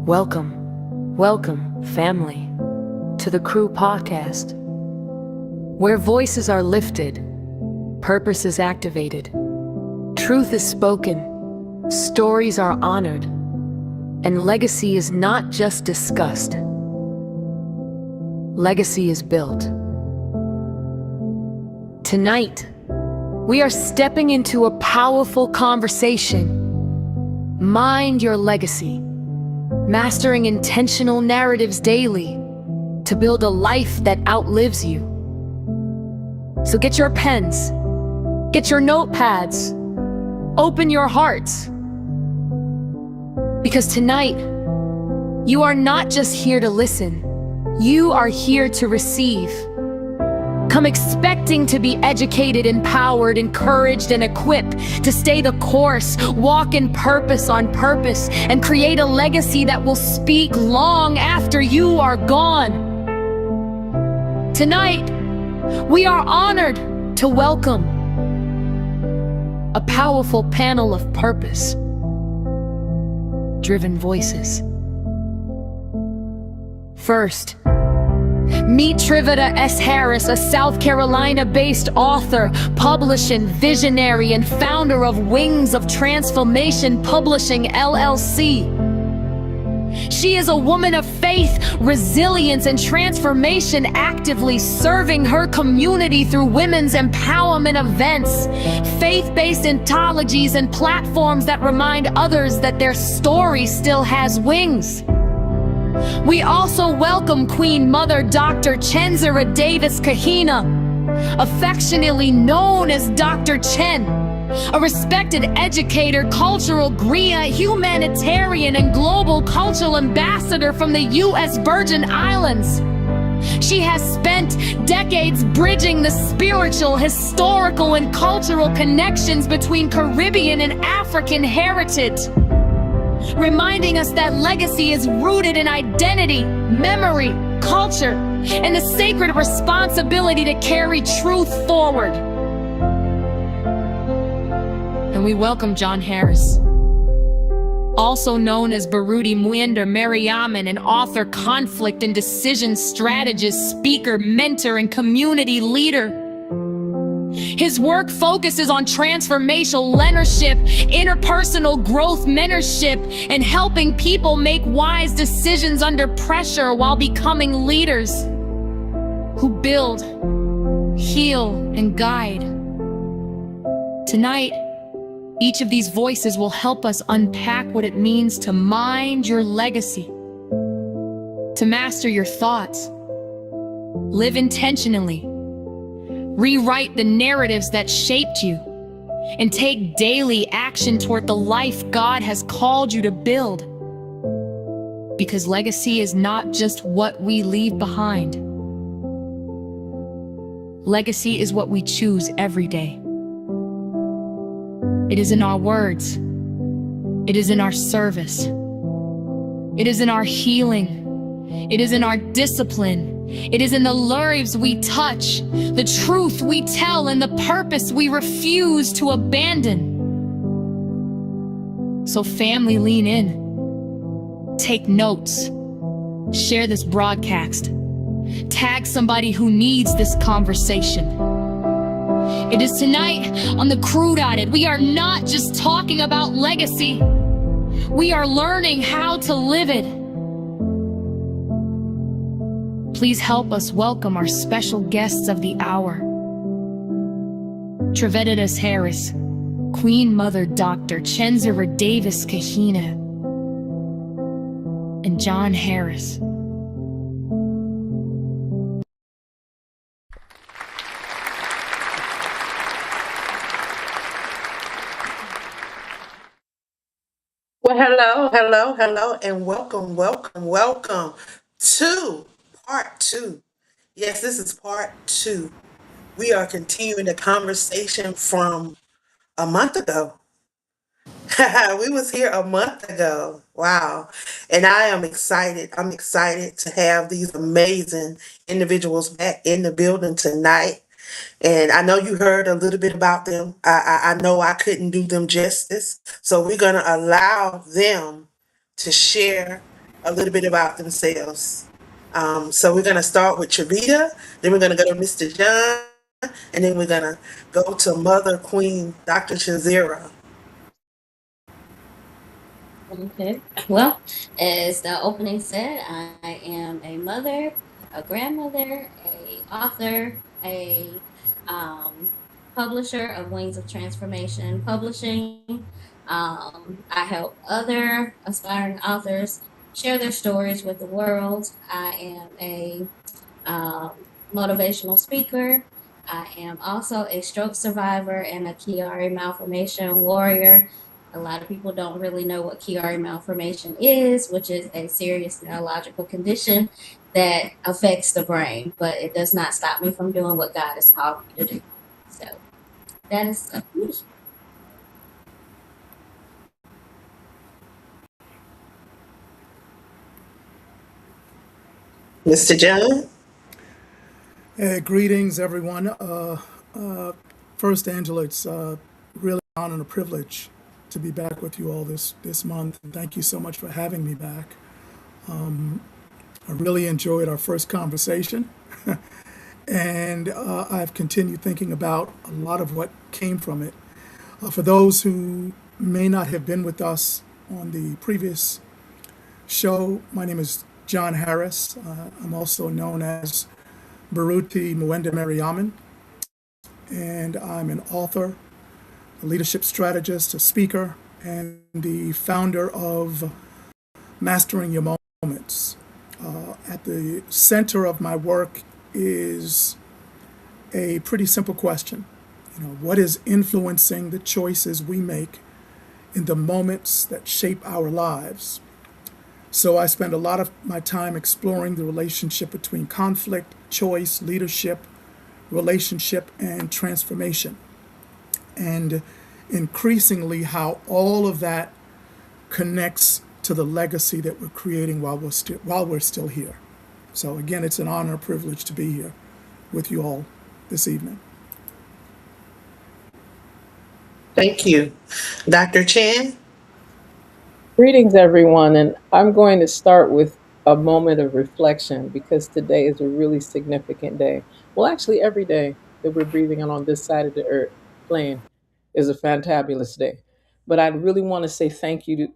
Welcome, family, to the Crew Podcast, where voices are lifted, purpose is activated, truth is spoken, stories are honored, and legacy is not just discussed. Legacy is built. Tonight, we are stepping into a powerful conversation. Mind your legacy. Mastering intentional narratives daily to build a life that outlives you. So get your pens, get your notepads, open your hearts. Because tonight, you are not just here to listen, you are here to receive. Come expecting to be educated, empowered, encouraged, and equipped to stay the course, walk in purpose on purpose, and create a legacy that will speak long after you are gone. Tonight, we are honored to welcome a powerful panel of purpose-driven voices. First, meet Triveda S. Harris, a South Carolina-based author, publisher, visionary, and founder of Wings of Transformation Publishing, LLC. She is a woman of faith, resilience, and transformation, actively serving her community through women's empowerment events, faith-based anthologies, and platforms that remind others that their story still has wings. We also welcome Queen Mother Dr. Chenzira Davis Kahina, affectionately known as Dr. Chen, a respected educator, cultural griot, humanitarian, and global cultural ambassador from the U.S. Virgin Islands. She has spent decades bridging the spiritual, historical, and cultural connections between Caribbean and African heritage, reminding us that legacy is rooted in identity, memory, culture, and the sacred responsibility to carry truth forward. And we welcome John Harris, also known as Baruti Muinder Mariaman, an author, conflict and decision strategist, speaker, mentor, and community leader. His work focuses on transformational leadership, interpersonal growth mentorship, and helping people make wise decisions under pressure while becoming leaders who build, heal, and guide. Tonight, each of these voices will help us unpack what it means to mind your legacy, to master your thoughts, live intentionally, rewrite the narratives that shaped you, and take daily action toward the life God has called you to build. Because legacy is not just what we leave behind. Legacy is what we choose every day. It is in our words. It is in our service. It is in our healing. It is in our discipline. It is in the lives we touch, the truth we tell, and the purpose we refuse to abandon. So family, lean in. Take notes. Share this broadcast. Tag somebody who needs this conversation. It is tonight on the Crude Audit. We are not just talking about legacy. We are learning how to live it. Please help us welcome our special guests of the hour. Triveda S. Harris, Queen Mother Dr. Chenzira Davis Kahina, and John Harris. Well, hello, and welcome to part two. Yes, this is part two. We are continuing the conversation from a month ago. We was here a month ago. Wow. And I am excited. I'm excited to have these amazing individuals back in the building tonight. And I know you heard a little bit about them. I know I couldn't do them justice. So we're going to allow them to share a little bit about themselves. So we're going to start with Chavita, then we're going to go to Mr. John, and then we're going to go to Mother Queen, Dr. Shazira. Okay. Well, as the opening said, I am a mother, a grandmother, a author, a publisher of Wings of Transformation Publishing. I help other aspiring authors share their stories with the world. I am a motivational speaker. I am also a stroke survivor and a Chiari malformation warrior. A lot of people don't really know what Chiari malformation is, which is a serious neurological condition that affects the brain, but it does not stop me from doing what God has called me to do. So that is me. Mr. John? Greetings, everyone. First, Angela, it's really an honor and a privilege to be back with you all this month. And thank you so much for having me back. I really enjoyed our first conversation, and I've continued thinking about a lot of what came from it. For those who may not have been with us on the previous show, my name is John Harris. I'm also known as Baruti Mwende Mariaman, and I'm an author, a leadership strategist, a speaker, and the founder of Mastering Your Moments. At the center of my work is a pretty simple question. What is influencing the choices we make in the moments that shape our lives? So I spend a lot of my time exploring the relationship between conflict, choice, leadership, relationship, and transformation. And increasingly, how all of that connects to the legacy that we're creating while we're still here. So again, it's an honor and privilege to be here with you all this evening. Thank you. Dr. Chan? Greetings, everyone, and I'm going to start with a moment of reflection because today is a really significant day. Well, actually, every day that we're breathing on this side of the earth plane is a fantabulous day. But I really want to say thank you to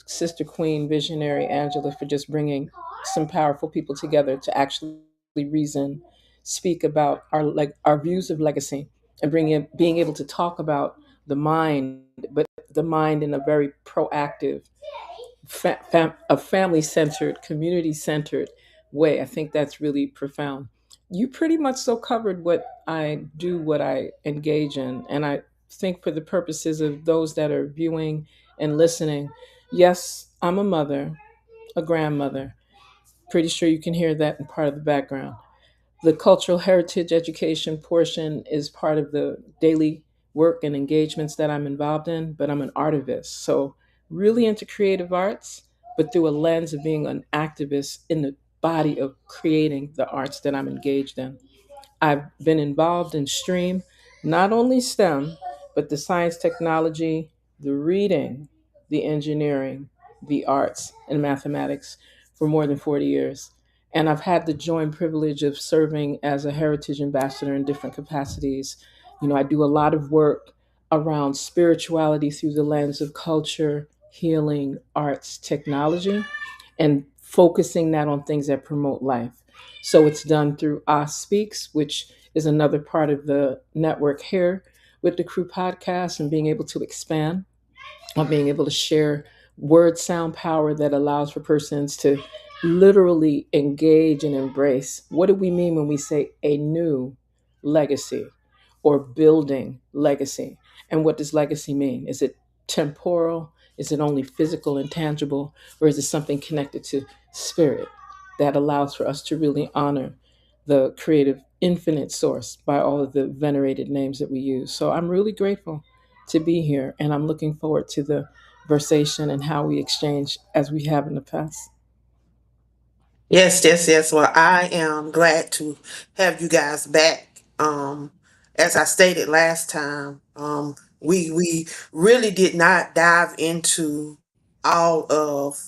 Sister Queen Visionary Angela for just bringing some powerful people together to actually reason, speak about our views of legacy, and being able to talk about the mind, but the mind in a very proactive a family centered, community centered way. I think that's really profound. You pretty much so covered what I do, what I engage in. And I think for the purposes of those that are viewing and listening, yes, I'm a mother, a grandmother. Pretty sure you can hear that in part of the background. The cultural heritage education portion is part of the daily work and engagements that I'm involved in, but I'm an artivist. So, really into creative arts, but through a lens of being an activist in the body of creating the arts that I'm engaged in. I've been involved in STREAM, not only STEM, but the science, technology, the reading, the engineering, the arts, and mathematics for more than 40 years. And I've had the joy and privilege of serving as a heritage ambassador in different capacities. I do a lot of work around spirituality through the lens of culture, healing, arts, technology, and focusing that on things that promote life. So it's done through Us Speaks, which is another part of the network here with the Crew podcast, and being able to expand on being able to share word sound power that allows for persons to literally engage and embrace. What do we mean when we say a new legacy or building legacy? And what does legacy mean? Is it temporal? Is it only physical and tangible? Or is it something connected to spirit that allows for us to really honor the creative infinite source by all of the venerated names that we use? So I'm really grateful to be here, and I'm looking forward to the conversation and how we exchange as we have in the past. Yes, yes, yes. Well, I am glad to have you guys back. As I stated last time, we really did not dive into all of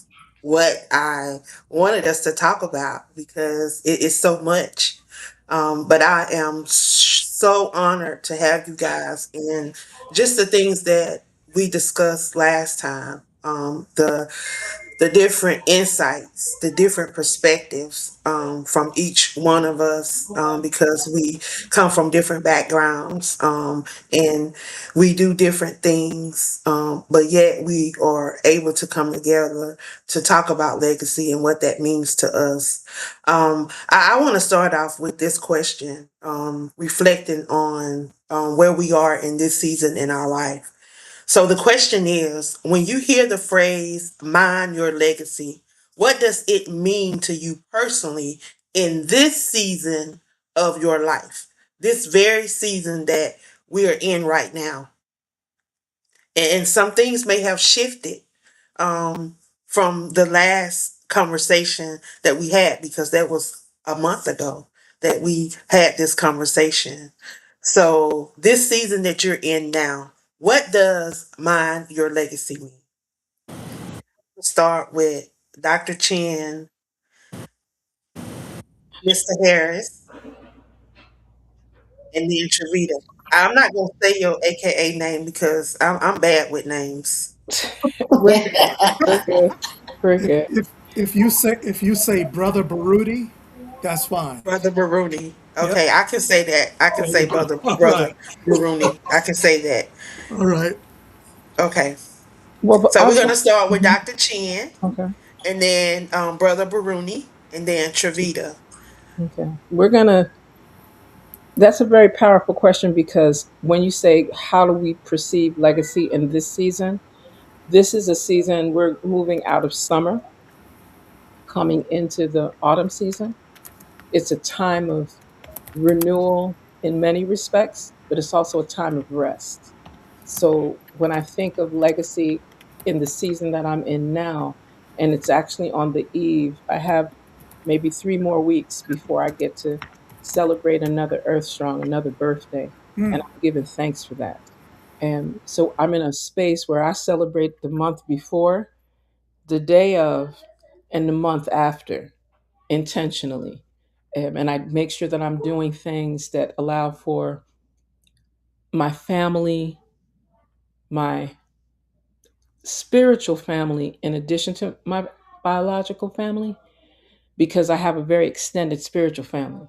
what I wanted us to talk about because it is so much. But I am so honored to have you guys and just the things that we discussed last time. The different insights, the different perspectives from each one of us because we come from different backgrounds and we do different things, but yet we are able to come together to talk about legacy and what that means to us. I want to start off with this question, reflecting on where we are in this season in our life. So the question is, when you hear the phrase "mind your legacy," what does it mean to you personally in this season of your life? This very season that we are in right now. And some things may have shifted um, from the last conversation that we had because that was a month ago that we had this conversation. So, this season that you're in now, what does mind your legacy mean? Let's start with Dr. Chin, Mr. Harris, and then Trevita. I'm not going to say your AKA name because I'm bad with names. We're good. We're good. We're If good. if if you say Brother Baruti, that's fine. Brother Baruni. Yep. Okay, I can say that. I can There you say go. All brother right. Baruni. I can say that. All right. Okay. Well, but So I we're want. gonna start with Mhm. Dr. Chin Okay. and then Brother Baruni and then Travita. Okay. We're gonna. That's a very powerful question because when you say how do we perceive legacy in this season, this is a season we're moving out of summer, coming into the autumn season. It's a time of renewal in many respects, but it's also a time of rest. So when I think of legacy in the season that I'm in now, and it's actually on the eve, I have maybe 3 more weeks before I get to celebrate another Earth Strong, another birthday. And I'm giving thanks for that. And so I'm in a space where I celebrate the month before, the day of, and the month after intentionally. And I make sure that I'm doing things that allow for my family, my spiritual family, in addition to my biological family, because I have a very extended spiritual family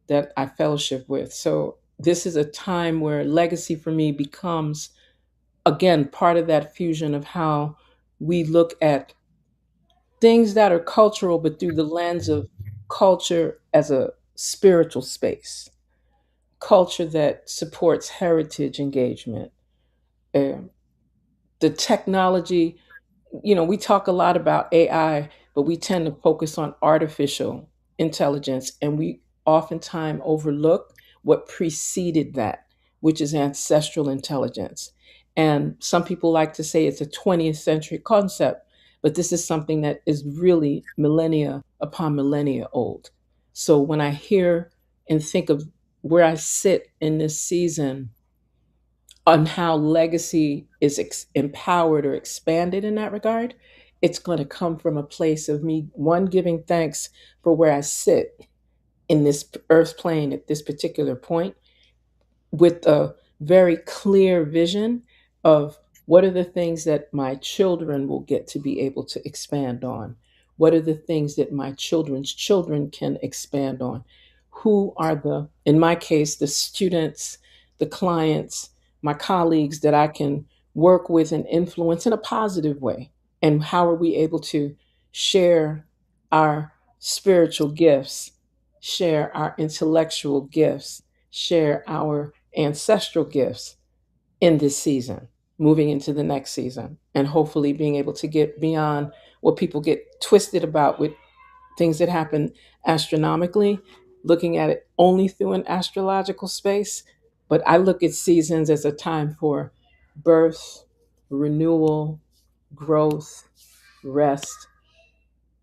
that I fellowship with. So this is a time where legacy for me becomes, again, part of that fusion of how we look at things that are cultural, but through the lens of culture as a spiritual space, culture that supports heritage engagement, uh, the technology. We talk a lot about AI, but we tend to focus on artificial intelligence, and we oftentimes overlook what preceded that, which is ancestral intelligence. And some people like to say it's a 20th century concept, but this is something that is really millennia upon millennia old. So when I hear and think of where I sit in this season, on how legacy is empowered or expanded in that regard, it's going to come from a place of me, one, giving thanks for where I sit in this earth plane at this particular point, with a very clear vision of what are the things that my children will get to be able to expand on? What are the things that my children's children can expand on? Who are in my case, the students, the clients, my colleagues that I can work with and influence in a positive way? And how are we able to share our spiritual gifts, share our intellectual gifts, share our ancestral gifts in this season, moving into the next season, and hopefully being able to get beyond what people get twisted about with things that happen astronomically, looking at it only through an astrological space. But I look at seasons as a time for birth, renewal, growth, rest,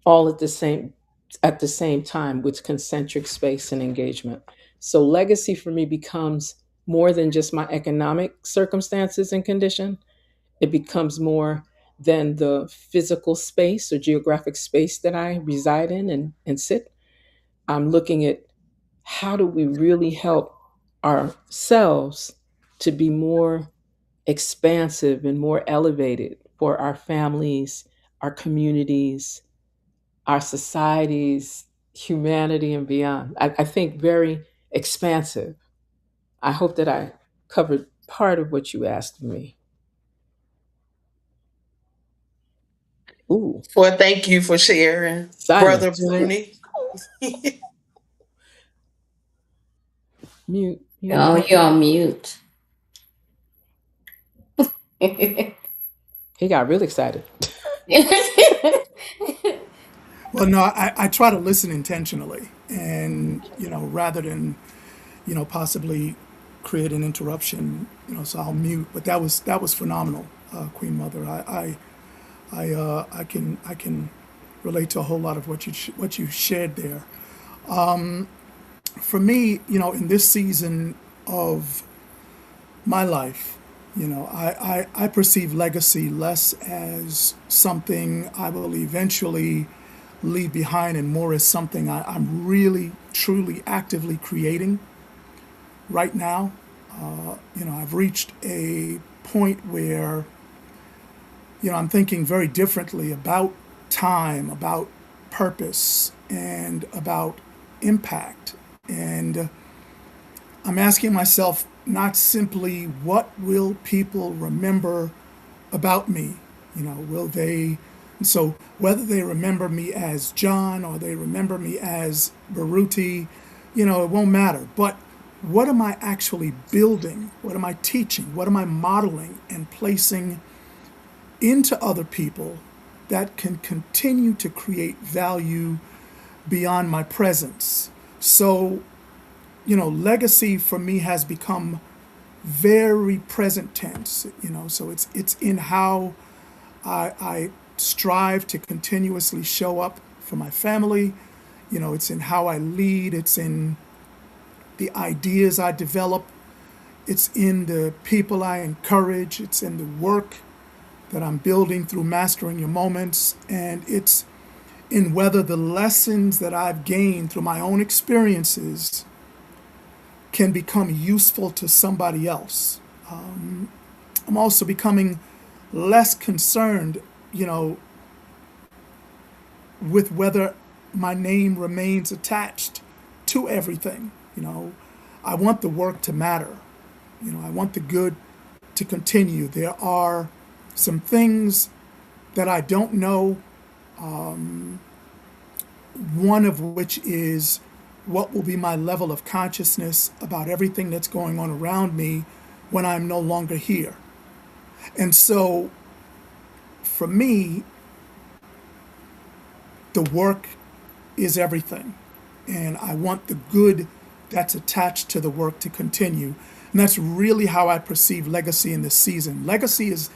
all at the same time with concentric space and engagement. So legacy for me becomes more than just my economic circumstances and condition. It becomes more than the physical space or geographic space that I reside in and sit. I'm looking at how do we really help ourselves to be more expansive and more elevated for our families, our communities, our societies, humanity, and beyond. I think very expansive. I hope that I covered part of what you asked me. Ooh, Well, thank you for sharing, Brother silence. Bruni. Mute, mute, Oh, mute. you're on mute. He got real excited. Well, no, I try to listen intentionally, and rather than possibly create an interruption, so I'll mute. But that was phenomenal, Queen Mother. I can relate to a whole lot of what you shared there. For me, in this season of my life, I perceive legacy less as something I will eventually leave behind and more as something I'm really, truly, actively creating right now. I've reached a point where, I'm thinking very differently about time, about purpose, and about impact. And I'm asking myself not simply what will people remember about me, will they, so whether they remember me as John or they remember me as Baruti, it won't matter. But what am I actually building? What am I teaching? What am I modeling and placing into other people that can continue to create value beyond my presence? So, legacy for me has become very present tense, so it's in how I strive to continuously show up for my family. It's in how I lead, it's in the ideas I develop, it's in the people I encourage, it's in the work that I'm building through mastering your moments, and it's in whether the lessons that I've gained through my own experiences can become useful to somebody else. I'm also becoming less concerned, with whether my name remains attached to everything. I want the work to matter. I want the good to continue. There are some things that I don't know, one of which is what will be my level of consciousness about everything that's going on around me when I'm no longer here. And so for me, the work is everything. And I want the good that's attached to the work to continue. And that's really how I perceive legacy in this season. Legacy is,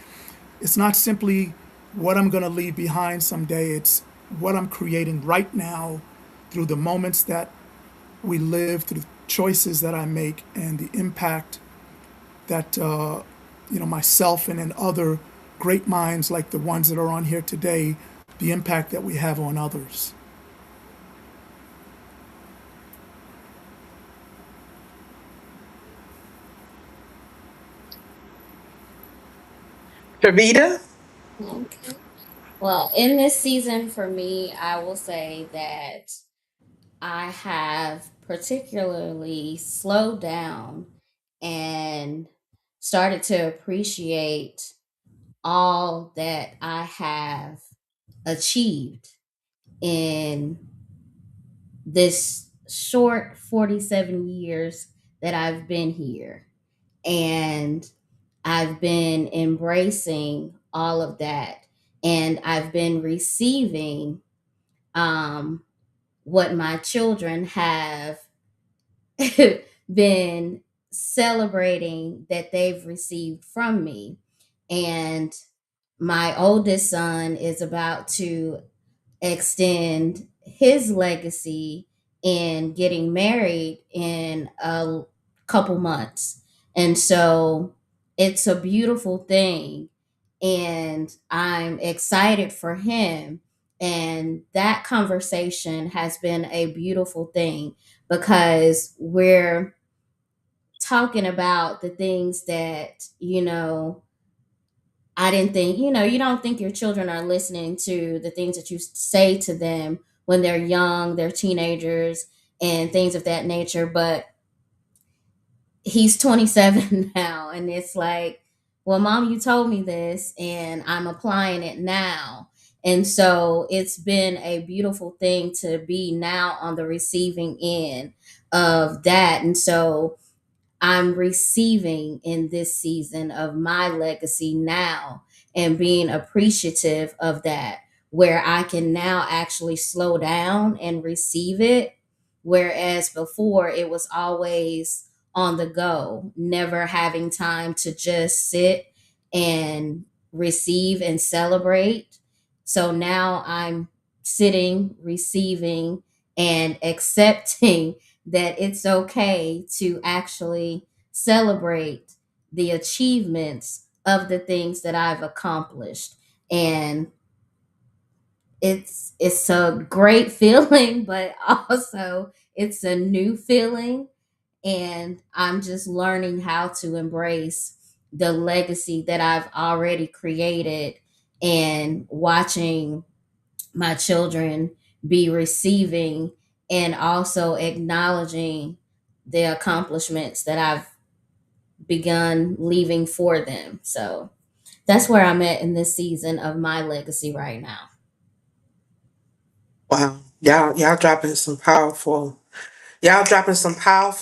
it's not simply what I'm going to leave behind someday. It's what I'm creating right now through the moments that we live, through the choices that I make, and the impact that myself and other great minds like the ones that are on here today, the impact that we have on others. Shavita? Okay. Well, in this season for me, I will say that I have particularly slowed down and started to appreciate all that I have achieved in this short 47 years that I've been here. And I've been embracing all of that. And I've been receiving um, what my children have been celebrating that they've received from me. And my oldest son is about to extend his legacy in getting married in a couple months. And so it's a beautiful thing. and I'm excited for him. And that conversation has been a beautiful thing because we're talking about the things that, I didn't think, you don't think your children are listening to the things that you say to them when they're young, they're teenagers, and things of that nature. But he's 27 now, and it's like, well, mom, you told me this, and I'm applying it now. And so it's been a beautiful thing to be now on the receiving end of that. And so I'm receiving in this season of my legacy now and being appreciative of that, where I can now actually slow down and receive it. Whereas before it was always on the go, never having time to just sit and receive and celebrate. So now I'm sitting, receiving, and accepting that it's okay to actually celebrate the achievements of the things that I've accomplished. And it's a great feeling, but also it's a new feeling, and I'm just learning how to embrace the legacy that I've already created and watching my children be receiving and also acknowledging the accomplishments that I've begun leaving for them. So that's where I'm at in this season of my legacy right now. Wow. Y'all dropping some powerful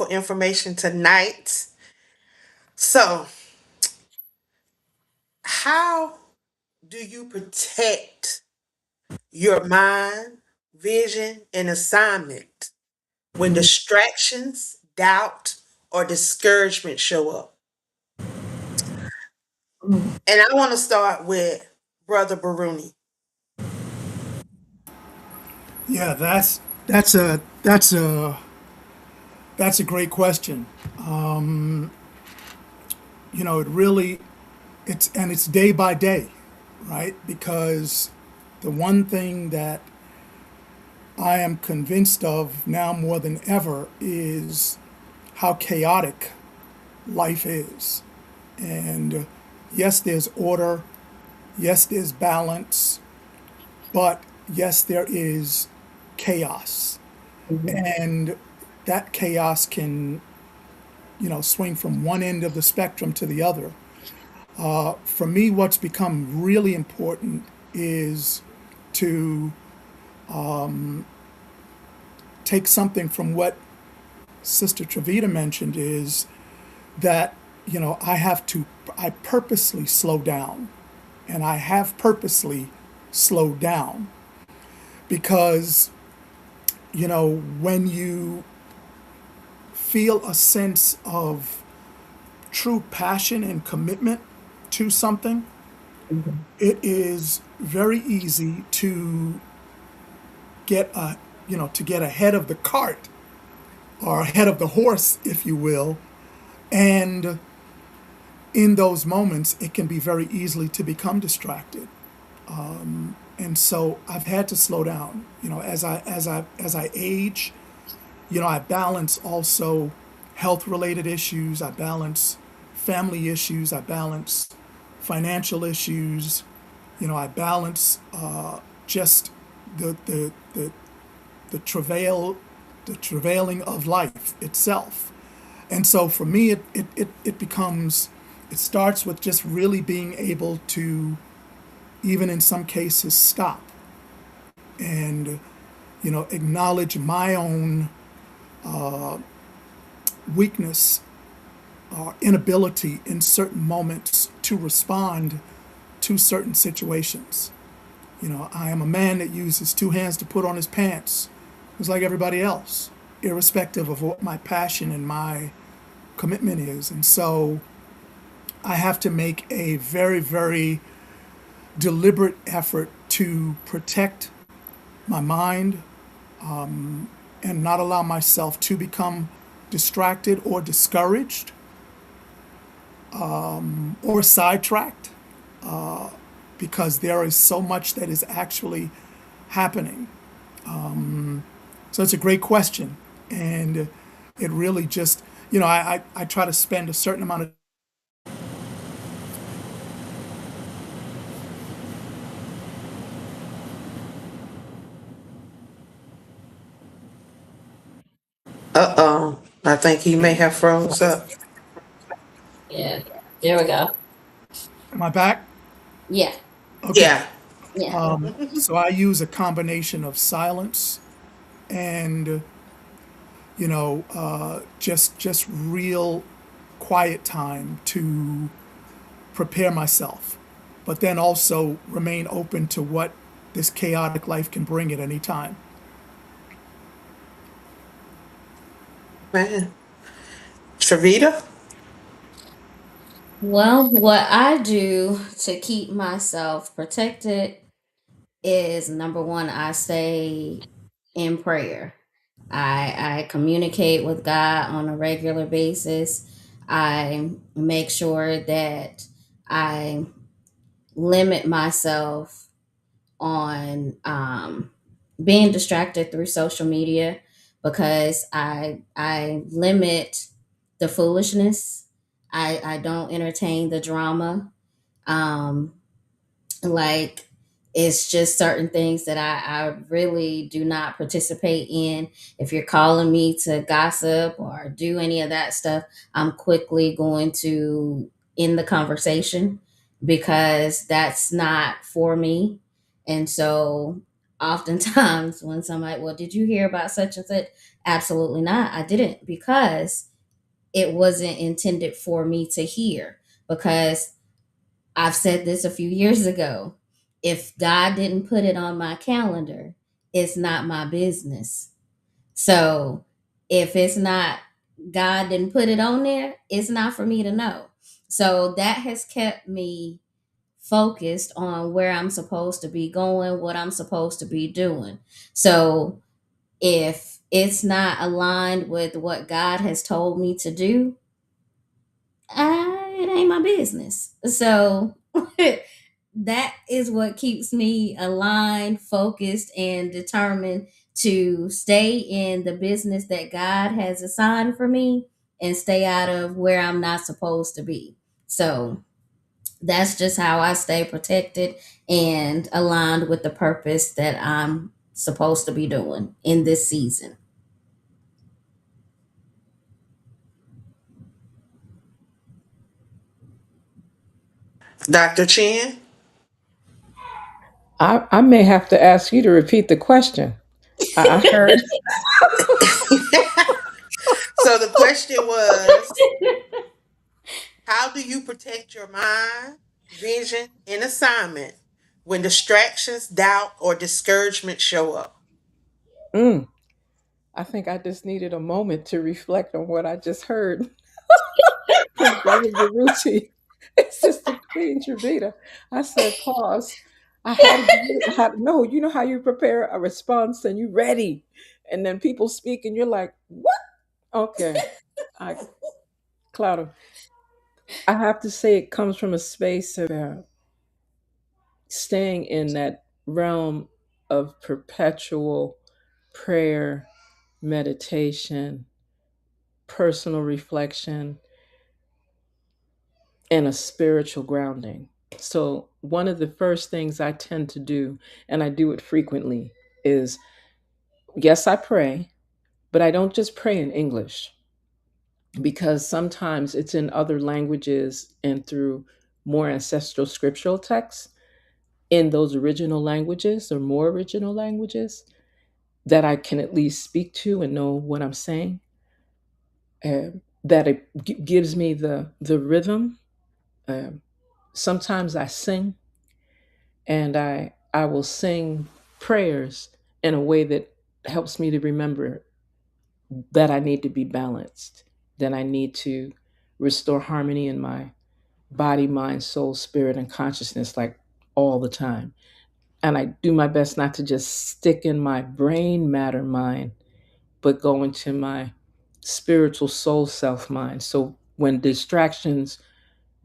information tonight. So, how do you protect your mind, vision, and assignment when distractions, doubt, or discouragement show up? Mm. And I want to start with Brother Baruni. Yeah, that's a great question. It really it's day by day, right? Because the one thing that I am convinced of now more than ever is how chaotic life is. And yes, there's order, yes, there's balance, but yes, there is chaos. Mhm. And that chaos can, swing from one end of the spectrum to the other. For me, what's become really important is to take something from what Sister Travita mentioned is that, I purposely slow down. And I have purposely slowed down because, when you feel a sense of true passion and commitment to something, Mhm. it is very easy to get ahead of the cart or ahead of the horse, if you will. And in those moments, it can be very easily to become distracted. And so I've had to slow down. As I age, I balance also health related issues. I balance family issues. I balance financial issues. I balance just the the the the travailing of life itself. And so for me, it starts with just really being able to, even in some cases, stop and, acknowledge my own weakness or inability in certain moments to respond to certain situations. I am a man that uses two hands to put on his pants, just like everybody else, irrespective of what my passion and my commitment is. And so I have to make a very, very deliberate effort to protect my mind and not allow myself to become distracted or discouraged or sidetracked. because there is so much that is actually happening. So it's a great question. And it really just, I try to spend a certain amount of. Uh-oh. I think he may have froze up. Yeah. There we go. Am I back? Yeah. Okay. Yeah. Yeah. So I use a combination of silence and, just real quiet time to prepare myself, but then also remain open to what this chaotic life can bring at any time. Man. Travita? Well, what I do to keep myself protected is number one, I stay in prayer. I communicate with God on a regular basis. I make sure that I limit myself on being distracted through social media because I limit the foolishness. I don't entertain the drama. Um, like it's just certain things that I really do not participate in. If you're calling me to gossip or do any of that stuff, I'm quickly going to end the conversation because that's not for me. And so oftentimes when somebody, well, did you hear about such and such? Absolutely not. I didn't because it wasn't intended for me to hear because I've said this a few years ago. If God didn't put it on my calendar, it's not my business. So if it's not, God didn't put it on there, it's not for me to know. So that has kept me focused on where I'm supposed to be going, what I'm supposed to be doing. So if it's not aligned with what God has told me to do, it ain't my business. So that is what keeps me aligned, focused, and determined to stay in the business that God has assigned for me and stay out of where I'm not supposed to be. So that's just how I stay protected and aligned with the purpose that I'm supposed to be doing in this season. Dr. Chin? I may have to ask you to repeat the question. I heard. So the question was, how do you protect your mind, vision, and assignment when distractions, doubt, or discouragement show up? Mm, I think I just needed a moment to reflect on what I just heard from Brother Baruti. It's Sister Queen Trevita. I said, pause. I had no, you know how you prepare a response and you ready. And then people speak and you're like, what? Okay. I Clouder. I have to say it comes from a space of staying in that realm of perpetual prayer, meditation, personal reflection, and a spiritual grounding. So, one of the first things I tend to do, and I do it frequently, is yes, I pray, but I don't just pray in English because sometimes it's in other languages and through more ancestral scriptural texts in those original languages or more original languages that I can at least speak to and know what I'm saying. That it gives me the rhythm. Um, Sometimes I sing, and I will sing prayers in a way that helps me to remember that I need to be balanced, that I need to restore harmony in my body, mind, soul, spirit, and consciousness, like all the time. And I do my best not to just stick in my brain matter mind, but go into my spiritual soul self mind. So when distractions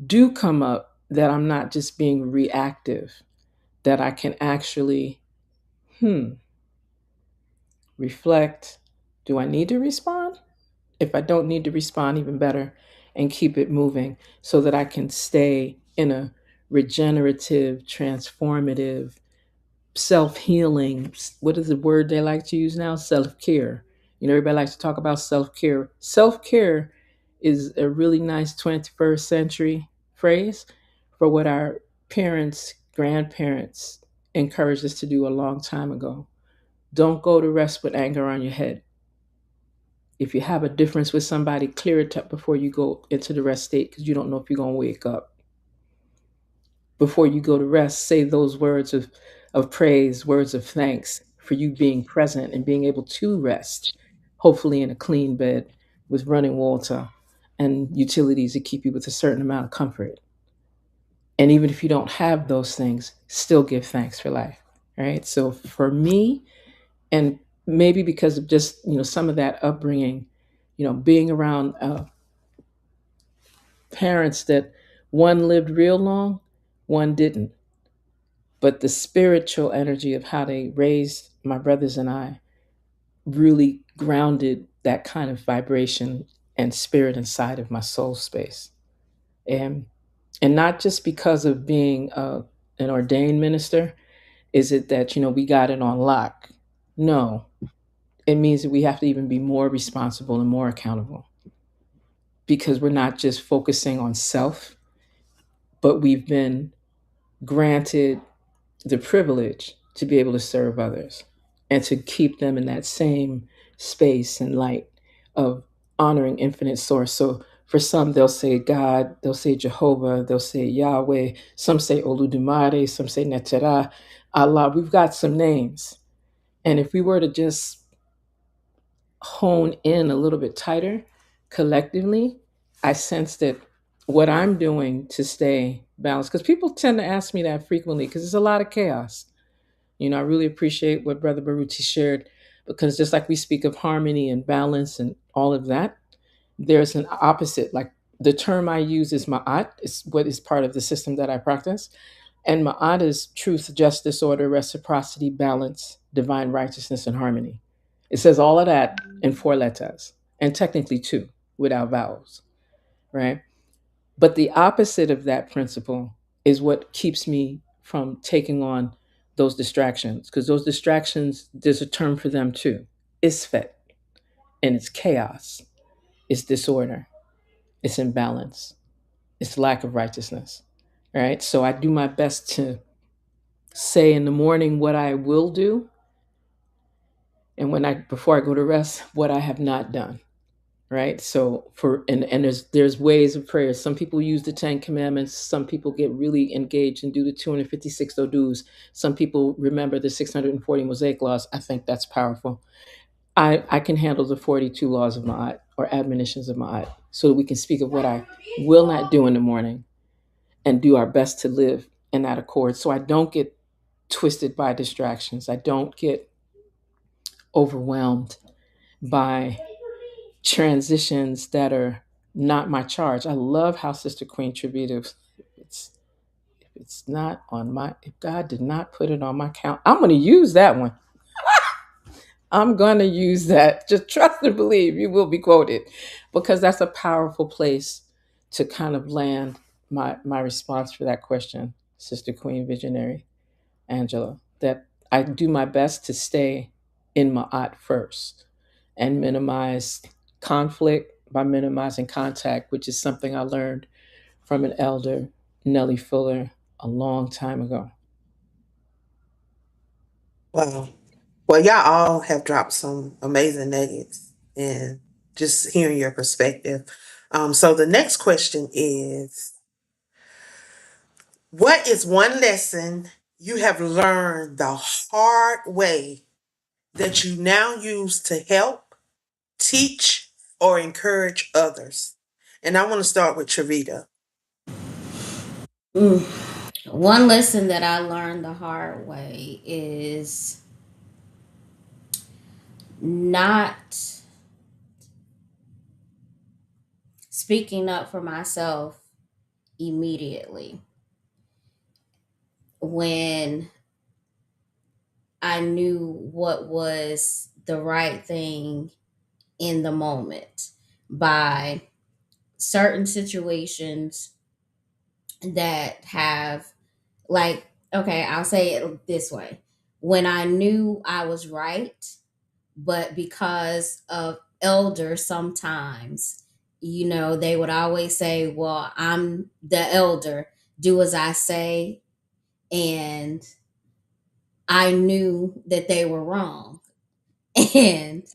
do come up, that I'm not just being reactive, that I can actually, reflect. Do I need to respond? If I don't need to respond, even better, and keep it moving so that I can stay in a regenerative, transformative, self healing. What is the word they like to use now? Self care. Everybody likes to talk about self care. Self care is a really nice 21st century phrase for what our parents, grandparents encouraged us to do a long time ago. Don't go to rest with anger on your head. If you have a difference with somebody, clear it up before you go into the rest state, because you don't know if you're going to wake up. Before you go to rest, say those words of praise, words of thanks for you being present and being able to rest, hopefully in a clean bed with running water and utilities to keep you with a certain amount of comfort. And even if you don't have those things, still give thanks for life. Right. So for me, and maybe because of just some of that upbringing, being around parents that one lived real long, one didn't, but the spiritual energy of how they raised my brothers and I really grounded that kind of vibration and spirit inside of my soul space. And not just because of being an ordained minister is it that we got it on lock. No, it means that we have to even be more responsible and more accountable, because we're not just focusing on self, but we've been granted the privilege to be able to serve others and to keep them in that same space and light of honoring infinite source. So for some, they'll say God, they'll say Jehovah, they'll say Yahweh, some say Oludumare, some say Netera, Allah. We've got some names. And if we were to just hone in a little bit tighter collectively, I sense that what I'm doing to stay balanced, because people tend to ask me that frequently because there's a lot of chaos. I really appreciate what Brother Baruti shared, because just like we speak of harmony and balance and all of that, there's an opposite. Like the term I use is ma'at, is what is part of the system that I practice. And ma'at is truth, justice, order, reciprocity, balance, divine righteousness, and harmony. It says all of that in 4 letters, and technically 2 without vowels, right? But the opposite of that principle is what keeps me from taking on those distractions, because those distractions, there's a term for them too. Isfet, and it's chaos, it's disorder, it's imbalance, it's lack of righteousness, right? So I do my best to say in the morning what I will do, and before I go to rest, what I have not done. Right. So and there's ways of prayer. Some people use the 10 commandments. Some people get really engaged and do the 256 odus. Some people remember the 640 Mosaic laws. I think that's powerful. I can handle the 42 laws of Ma'at, or admonitions of Ma'at, so that we can speak of what I will not do in the morning and do our best to live in that accord. So I don't get twisted by distractions. I don't get overwhelmed by transitions that are not my charge. I love how Sister Queen Tribute, it's if it's not on my, if God did not put it on my count, I'm going to use that one. I'm going to use that. Just trust and believe you will be quoted, because that's a powerful place to kind of land my response for that question, Sister Queen Visionary Angela, that I do my best to stay in Ma'at first and minimize conflict by minimizing contact, which is something I learned from an elder, Nellie Fuller, a long time ago. Wow. Well, y'all all have dropped some amazing nuggets and just hearing your perspective. So the next question is, what is one lesson you have learned the hard way that you now use to help, teach, or encourage others? And I want to start with Travita. Mm. One lesson that I learned the hard way is not speaking up for myself immediately. when I knew what was the right thing in the moment by certain situations that have, like, okay, I'll say it this way. When I knew I was right, but because of elders sometimes, they would always say, well, I'm the elder, do as I say. And I knew that they were wrong. And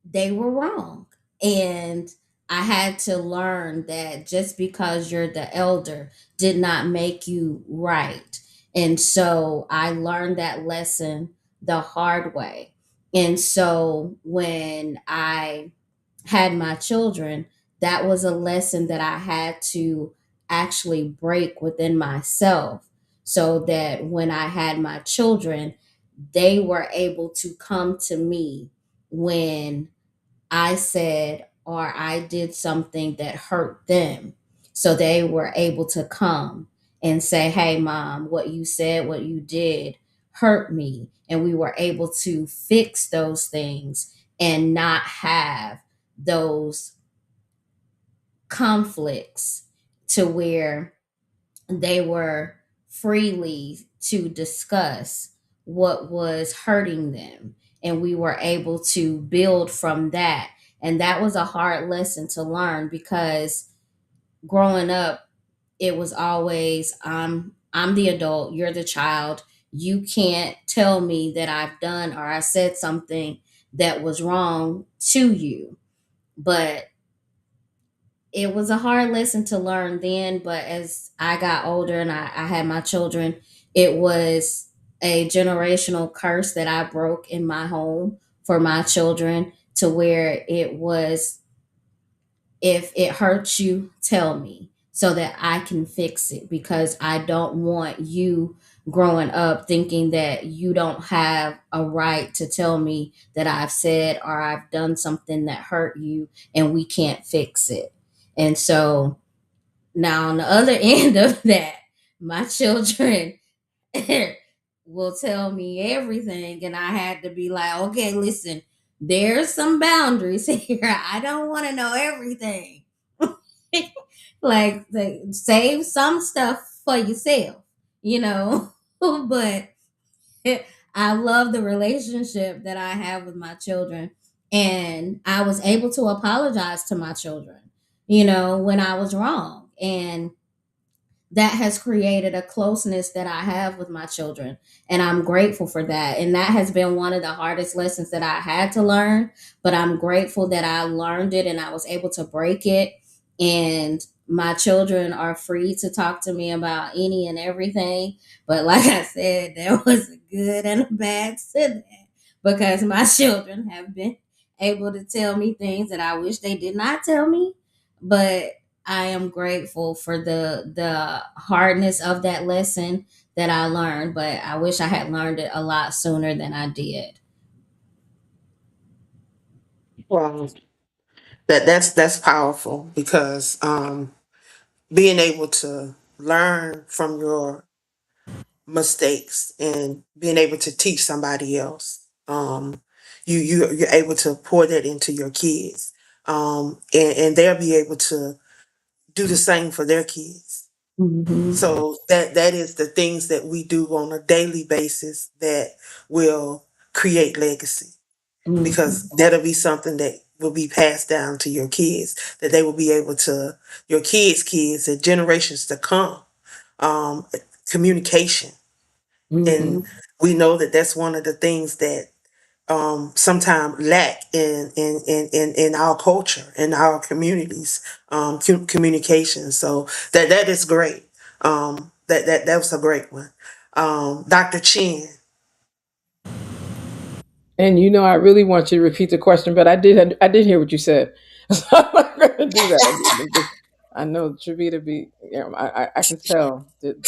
they were wrong. And I had to learn that just because you're the elder did not make you right. And so I learned that lesson the hard way. And so when I had my children, that was a lesson that I had to actually break within myself, so that when I had my children, they were able to come to me when I said or I did something that hurt them. So they were able to come and say, hey, mom, what you said, what you did hurt me. And we were able to fix those things and not have those conflicts, to where they were freely to discuss what was hurting them, and we were able to build from that. And that was a hard lesson to learn, because growing up, it was always, I'm the adult, you're the child, you can't tell me that I've done or I said something that was wrong to you. But it was a hard lesson to learn then, but as I got older and I had my children, it was a generational curse that I broke in my home for my children, to where it was, if it hurts you, tell me so that I can fix it, because I don't want you growing up thinking that you don't have a right to tell me that I've said or I've done something that hurt you and we can't fix it. And so now on the other end of that, my children will tell me everything, and I had to be like, okay, listen, there's some boundaries here. I don't want to know everything. Like, save some stuff for yourself, you know. But I love the relationship that I have with my children, and I was able to apologize to my children, when I was wrong. And that has created a closeness that I have with my children. And I'm grateful for that. And that has been one of the hardest lessons that I had to learn. But I'm grateful that I learned it and I was able to break it. And my children are free to talk to me about any and everything. But like I said, there was a good and a bad to that, because my children have been able to tell me things that I wish they did not tell me. But I am grateful for the hardness of that lesson that I learned, but I wish I had learned it a lot sooner than I did. Wow, that's powerful because being able to learn from your mistakes and being able to teach somebody else. You're able to pour that into your kids, and they'll be able to do the same for their kids. Mm-hmm. So that is the things that we do on a daily basis that will create legacy, because Mm-hmm. that'll be something that will be passed down to your kids, that they will be able to, your kids and generations to come. um, Communication, and Mm-hmm. we know that that's one of the things that sometimes lack in our culture, in our communities. Communication, so that is great. That was a great one. Dr. Chin. And I really want you to repeat the question, but I did hear what you said, so I'm not going to do that again, because I know Travita be. I can tell that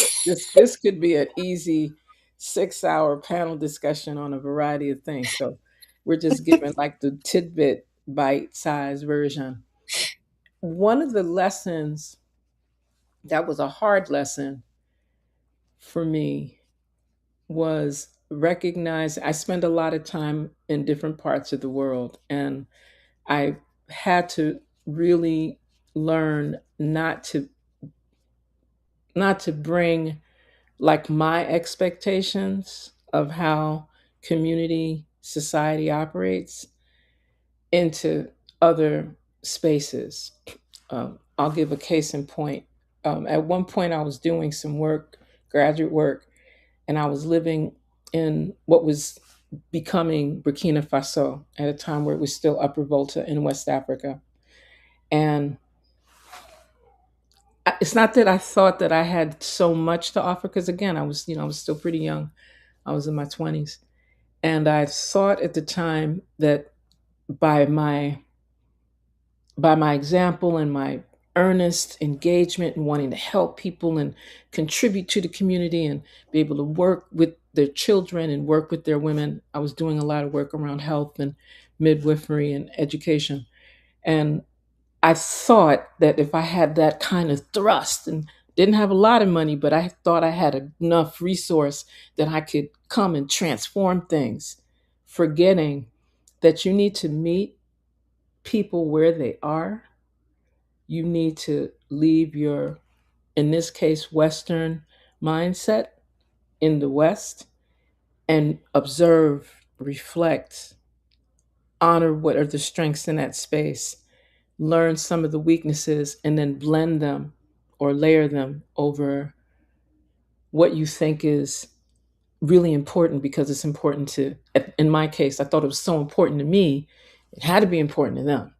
this could be an easy 6-hour panel discussion on a variety of things. So we're just giving like the tidbit bite size version. One of the lessons that was a hard lesson for me was recognize I spend a lot of time in different parts of the world, and I had to really learn not to bring like my expectations of how community society operates into other spaces. I'll give a case in point. At one point, I was doing some work, graduate work, and I was living in what was becoming Burkina Faso at a time where it was still Upper Volta in West Africa. And it's not that I thought that I had so much to offer, because again, I was still pretty young. I was in my 20s. And I thought at the time that by my by my example and my earnest engagement and wanting to help people and contribute to the community and be able to work with their children and work with their women. I was doing a lot of work around health and midwifery and education. And I thought that if I had that kind of thrust and didn't have a lot of money, but I thought I had enough resource that I could come and transform things, forgetting that you need to meet people where they are. You need to leave your, in this case, Western mindset in the West and observe, reflect, honor what are the strengths in that space, learn some of the weaknesses, and then blend them or layer them over what you think is really important, because it's important to, in my case, I thought it was so important to me, it had to be important to them.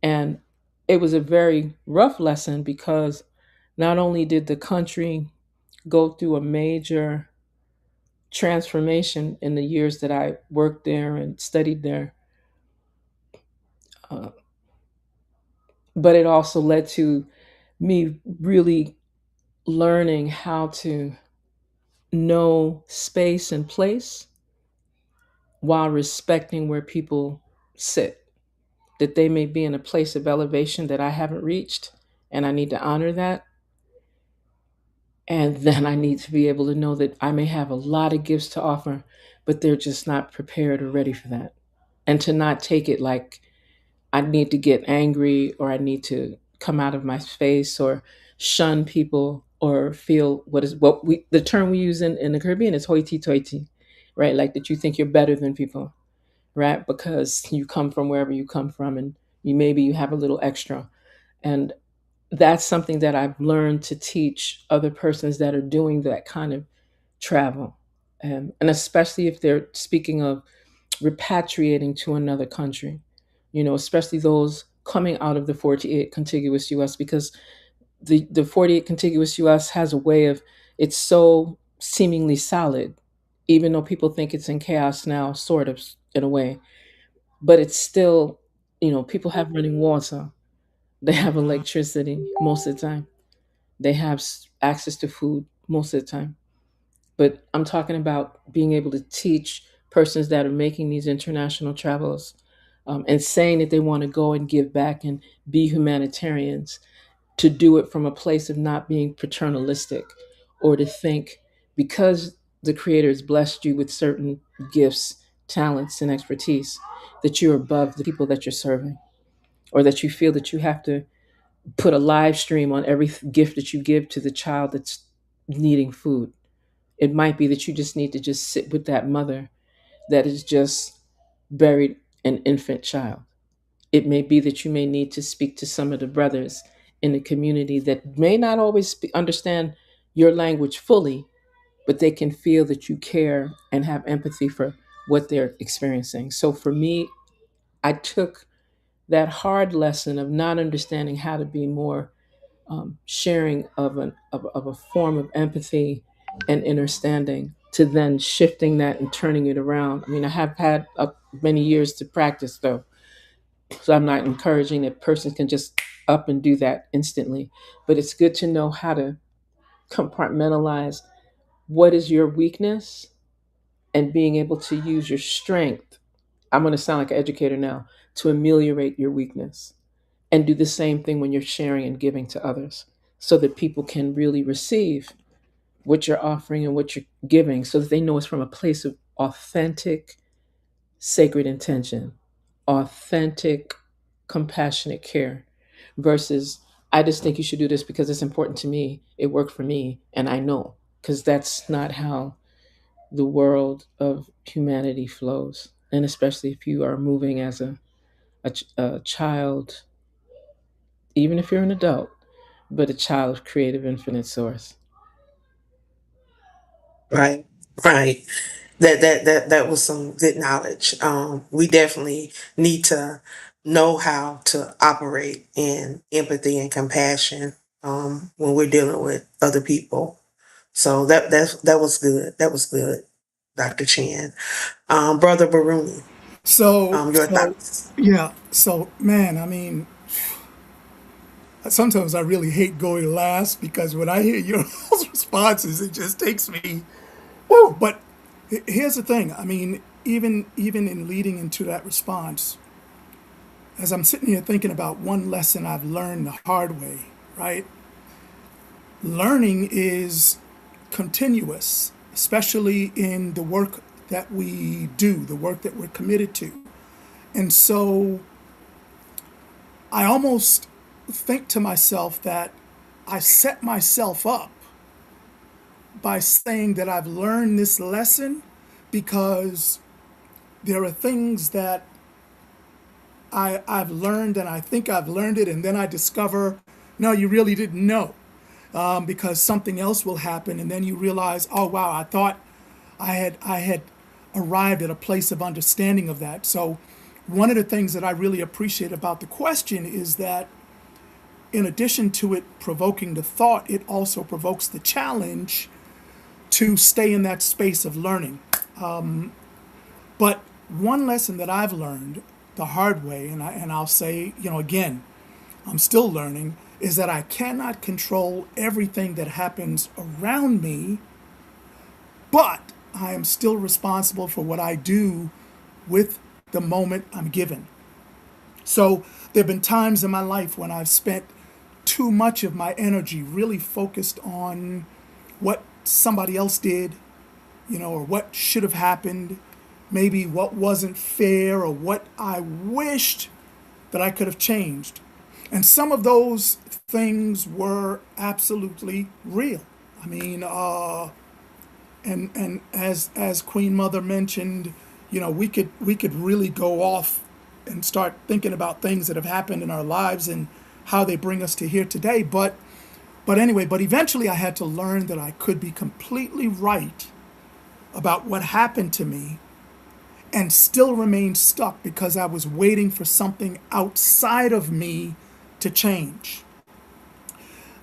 And it was a very rough lesson, because not only did the country go through a major transformation in the years that I worked there and studied there, uh, but it also led to me really learning how to know space and place while respecting where people sit, that they may be in a place of elevation that I haven't reached, and I need to honor that. And then I need to be able to know that I may have a lot of gifts to offer, but they're just not prepared or ready for that. And to not take it like I need to get angry or I need to come out of my space or shun people or feel the term we use in the Caribbean is hoity toity, right? Like that you think you're better than people, right? Because you come from wherever you come from and you have a little extra. And that's something that I've learned to teach other persons that are doing that kind of travel. And especially if they're speaking of repatriating to another country, especially those coming out of the 48 contiguous US, because the 48 contiguous US has a way of, it's so seemingly solid, even though people think it's in chaos now, sort of, in a way, but it's still, people have running water, they have electricity most of the time, they have access to food most of the time. But I'm talking about being able to teach persons that are making these international travels, and saying that they want to go and give back and be humanitarians, to do it from a place of not being paternalistic, or to think because the Creator has blessed you with certain gifts, talents, and expertise, that you're above the people that you're serving, or that you feel that you have to put a live stream on every gift that you give to the child that's needing food. It might be that you just need to just sit with that mother that is just buried an infant child. It may be that you may need to speak to some of the brothers in the community that may not always understand your language fully, but they can feel that you care and have empathy for what they're experiencing. So for me, I took that hard lesson of not understanding how to be more sharing of a form of empathy and understanding, to then shifting that and turning it around. I mean, I have had many years to practice though, so I'm not encouraging that persons can just up and do that instantly, but it's good to know how to compartmentalize what is your weakness and being able to use your strength. I'm going to sound like an educator now, to ameliorate your weakness, and do the same thing when you're sharing and giving to others, so that people can really receive what you're offering and what you're giving, so that they know it's from a place of authentic, sacred intention, authentic, compassionate care, versus, I just think you should do this because it's important to me. It worked for me, and I know, because that's not how the world of humanity flows. And especially if you are moving as a child, even if you're an adult, but a child of creative infinite source. Right. Right. That was some good knowledge. We definitely need to know how to operate in empathy and compassion when we're dealing with other people. So that was good. That was good, Dr. Chan. Brother Baruni, So, your so, thoughts. yeah. So, man, I mean, sometimes I really hate going last because when I hear your responses, it just takes me. Woo! But here's the thing. I mean, even in leading into that response, as I'm sitting here thinking about one lesson I've learned the hard way, right? Learning is continuous, especially in the work that we do, the work that we're committed to. And so I almost think to myself that I set myself up by saying that I've learned this lesson because there are things that I've learned and I think I've learned it, and then I discover, no, you really didn't know, because something else will happen, and then you realize, oh wow, I thought I had arrived at a place of understanding of that. So, one of the things that I really appreciate about the question is that, in addition to it provoking the thought, it also provokes the challenge to stay in that space of learning. But one lesson that I've learned the hard way, and I'll say, again, I'm still learning, is that I cannot control everything that happens around me, but I am still responsible for what I do with the moment I'm given. So there have been times in my life when I've spent too much of my energy really focused on what somebody else did, or what should have happened, maybe what wasn't fair or what I wished that I could have changed. And some of those things were absolutely real. I mean, and as Queen Mother mentioned, we could really go off and start thinking about things that have happened in our lives and how they bring us to here today. But anyway, but eventually I had to learn that I could be completely right about what happened to me and still remain stuck because I was waiting for something outside of me to change.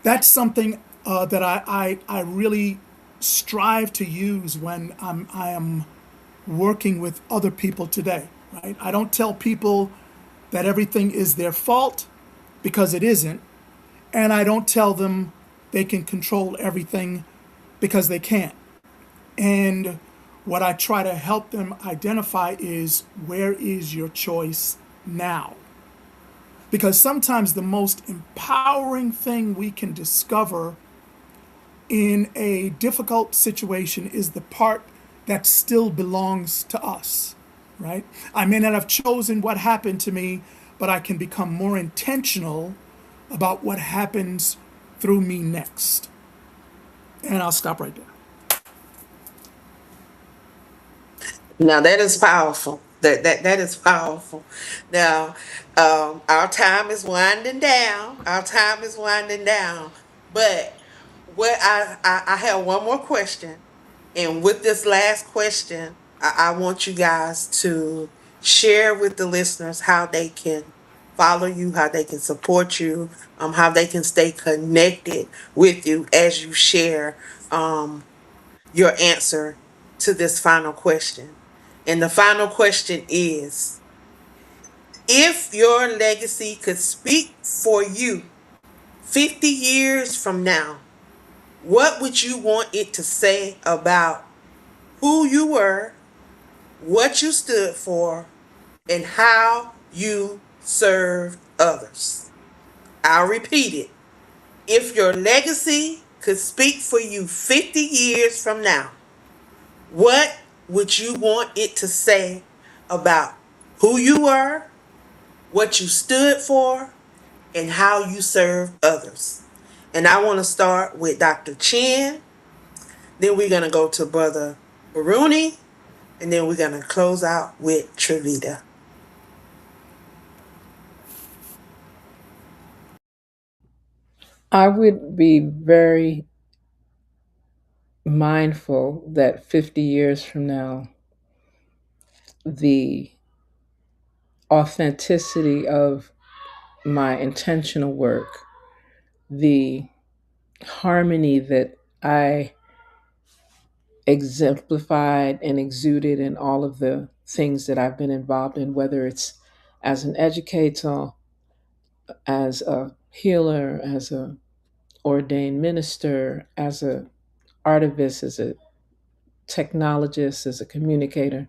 That's something that I really strive to use when I am working with other people today, right? I don't tell people that everything is their fault because it isn't, and I don't tell them they can control everything because they can't. And what I try to help them identify is, where is your choice now? Because sometimes the most empowering thing we can discover in a difficult situation is the part that still belongs to us, right? I may not have chosen what happened to me, but I can become more intentional about what happens through me next. And I'll stop right there. Now that is powerful. That is powerful. Now, our time is winding down. Our time is winding down. But what I have one more question, and with this last question, I want you guys to share with the listeners how they can follow you, how they can support you, how they can stay connected with you as you share your answer to this final question. And the final question is, if your legacy could speak for you 50 years from now, what would you want it to say about who you were, what you stood for, and how you served others? I'll repeat it. If your legacy could speak for you 50 years from now, what would you want it to say about who you were, what you stood for, and how you serve others? And I want to start with Dr. Chin. Then we're going to go to Brother Baruni. And then we're going to close out with Trivita. I would be very mindful that 50 years from now, the authenticity of my intentional work, the harmony that I exemplified and exuded in all of the things that I've been involved in, whether it's as an educator, as a healer, as a ordained minister, as a artivist, as a technologist, as a communicator,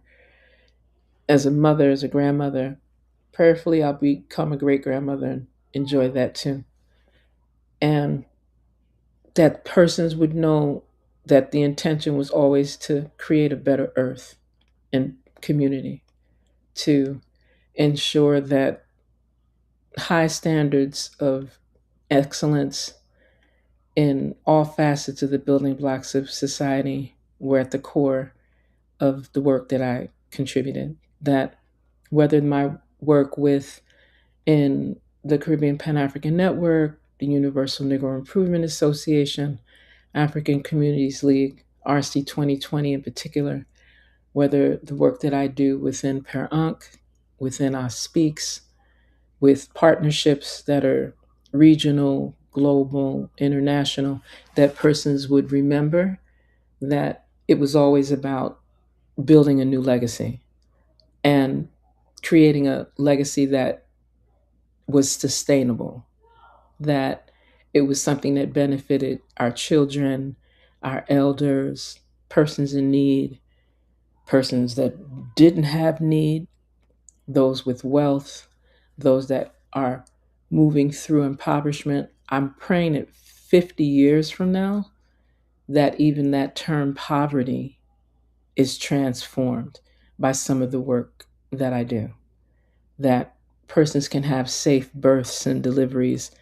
as a mother, as a grandmother. Prayerfully, I'll become a great grandmother and enjoy that too. And that persons would know that the intention was always to create a better earth and community, to ensure that high standards of excellence in all facets of the building blocks of society were at the core of the work that I contributed. That whether my work with in the Caribbean Pan African Network, the Universal Negro Improvement Association, African Communities League, RC 2020 in particular, whether the work that I do within Per Unc, within our Speaks, with partnerships that are regional, global, international, that persons would remember that it was always about building a new legacy and creating a legacy that was sustainable, that it was something that benefited our children, our elders, persons in need, persons that didn't have need, those with wealth, those that are moving through impoverishment. I'm praying that 50 years from now, that even that term poverty is transformed by some of the work that I do, that persons can have safe births and deliveries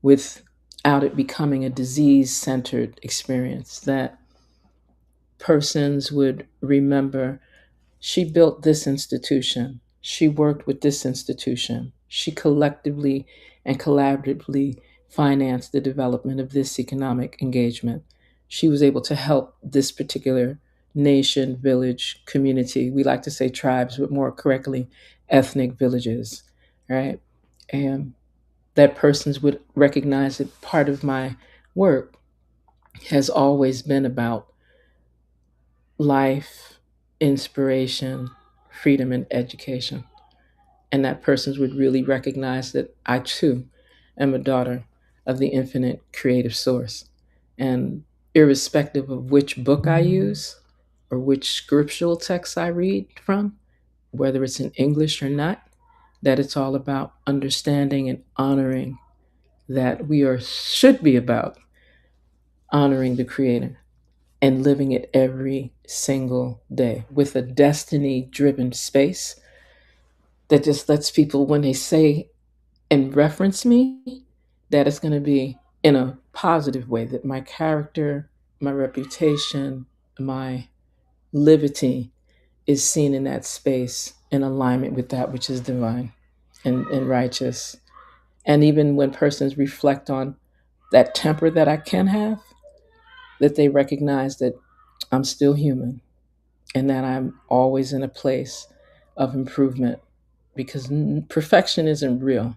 without it becoming a disease centered experience, that persons would remember she built this institution, she worked with this institution, she collectively and collaboratively financed the development of this economic engagement. She was able to help this particular nation, village, community. We like to say tribes, but more correctly, ethnic villages, right? And that persons would recognize that part of my work has always been about life, inspiration, freedom, and education. And that persons would really recognize that I too am a daughter of the infinite creative source. And irrespective of which book I use or which scriptural text I read from, whether it's in English or not, that it's all about understanding and honoring that we are should be about honoring the creator and living it every single day with a destiny driven space that just lets people, when they say and reference me, that it's going to be in a positive way, that my character, my reputation, my liberty is seen in that space in alignment with that which is divine and righteous. And even when persons reflect on that temper that I can have, that they recognize that I'm still human and that I'm always in a place of improvement because perfection isn't real.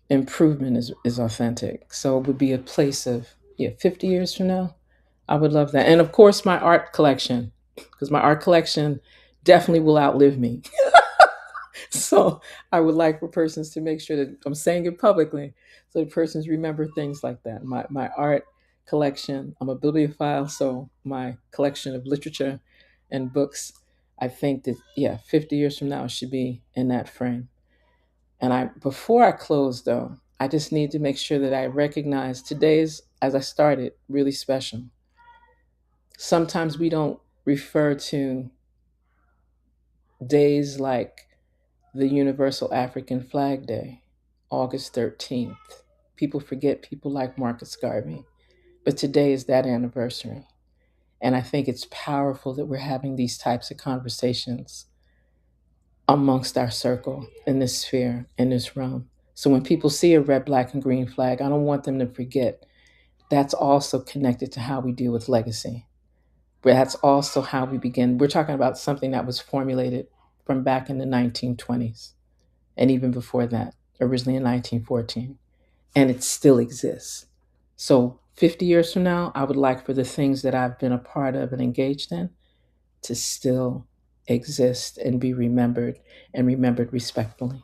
Improvement is authentic. So it would be a place of, yeah, 50 years from now, I would love that. And of course, my art collection, because my art collection definitely will outlive me. So I would like for persons to make sure that I'm saying it publicly so that persons remember things like that. My art collection, I'm a bibliophile, so my collection of literature and books, I think that, yeah, 50 years from now should be in that frame. And before I close though, I just need to make sure that I recognize today's as I started, really special. Sometimes we don't refer to days like the Universal African Flag Day, August 13th. People forget people like Marcus Garvey, but today is that anniversary. And I think it's powerful that we're having these types of conversations amongst our circle in this sphere, in this realm. So when people see a red, black, and green flag, I don't want them to forget that's also connected to how we deal with legacy. But that's also how we begin. We're talking about something that was formulated from back in the 1920s and even before that, originally in 1914, and it still exists. So 50 years from now, I would like for the things that I've been a part of and engaged in to still exist and be remembered and remembered respectfully.